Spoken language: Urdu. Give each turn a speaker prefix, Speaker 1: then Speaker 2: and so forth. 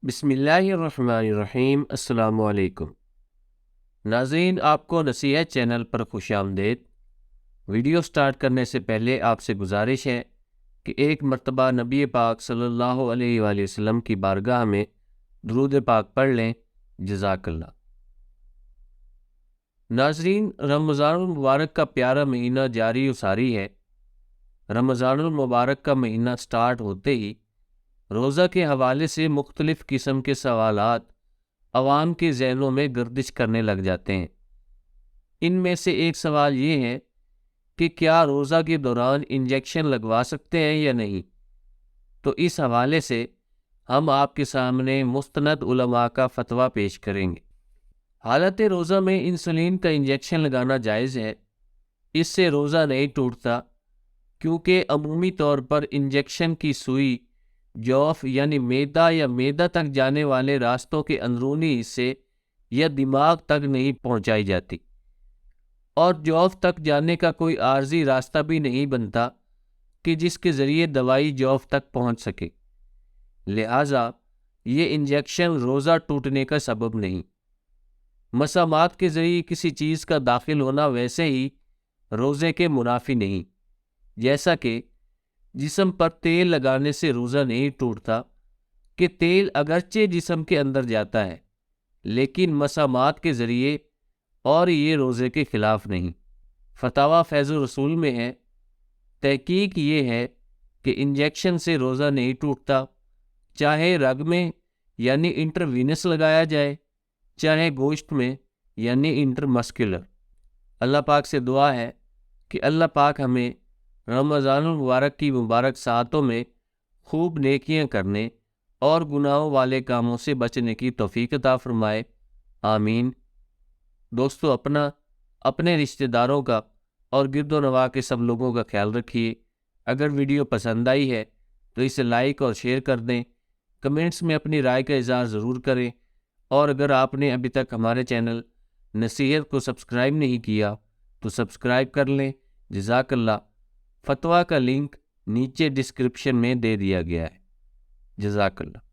Speaker 1: بسم اللہ الرحمن الرحیم۔ السلام علیکم ناظرین، آپ کو نصیحت چینل پر خوش آمدید۔ ویڈیو سٹارٹ کرنے سے پہلے آپ سے گزارش ہے کہ ایک مرتبہ نبی پاک صلی اللہ علیہ وآلہ وسلم کی بارگاہ میں درود پاک پڑھ لیں۔ جزاک اللہ۔ ناظرین، رمضان المبارک کا پیارا مہینہ جاری و ساری ہے۔ رمضان المبارک کا مہینہ سٹارٹ ہوتے ہی روزہ کے حوالے سے مختلف قسم کے سوالات عوام کے ذہنوں میں گردش کرنے لگ جاتے ہیں۔ ان میں سے ایک سوال یہ ہے کہ کیا روزہ کے دوران انجیکشن لگوا سکتے ہیں یا نہیں؟ تو اس حوالے سے ہم آپ کے سامنے مستند علماء کا فتویٰ پیش کریں گے۔ حالت روزہ میں انسولین کا انجیکشن لگانا جائز ہے۔ اس سے روزہ نہیں ٹوٹتا، کیونکہ عمومی طور پر انجیکشن کی سوئی جوف یعنی معدہ یا معدہ تک جانے والے راستوں کے اندرونی حصے یا دماغ تک نہیں پہنچائی جاتی، اور جوف تک جانے کا کوئی عارضی راستہ بھی نہیں بنتا کہ جس کے ذریعے دوائی جوف تک پہنچ سکے۔ لہٰذا یہ انجیکشن روزہ ٹوٹنے کا سبب نہیں۔ مسامات کے ذریعے کسی چیز کا داخل ہونا ویسے ہی روزے کے منافی نہیں۔ جیسا کہ جسم پر تیل لگانے سے روزہ نہیں ٹوٹتا کہ تیل اگرچہ جسم کے اندر جاتا ہے لیکن مسامات کے ذریعے، اور یہ روزے کے خلاف نہیں۔ فتاویٰ فیض الرسول میں ہے، تحقیق یہ ہے کہ انجیکشن سے روزہ نہیں ٹوٹتا، چاہے رگ میں یعنی انٹروینس لگایا جائے، چاہے گوشت میں یعنی انٹرمسکولر۔ اللہ پاک سے دعا ہے کہ اللہ پاک ہمیں رمضان المبارک کی مبارک ساعتوں میں خوب نیکیاں کرنے اور گناہوں والے کاموں سے بچنے کی توفیق عطا فرمائے، آمین۔ دوستو، اپنے رشتہ داروں کا اور گرد و نواح کے سب لوگوں کا خیال رکھیے۔ اگر ویڈیو پسند آئی ہے تو اسے لائک اور شیئر کر دیں، کمنٹس میں اپنی رائے کا اظہار ضرور کریں، اور اگر آپ نے ابھی تک ہمارے چینل نصیحت کو سبسکرائب نہیں کیا تو سبسکرائب کر لیں۔ جزاک اللہ۔ فتویٰ کا لنک نیچے ڈسکرپشن میں دے دیا گیا ہے۔ جزاک اللہ۔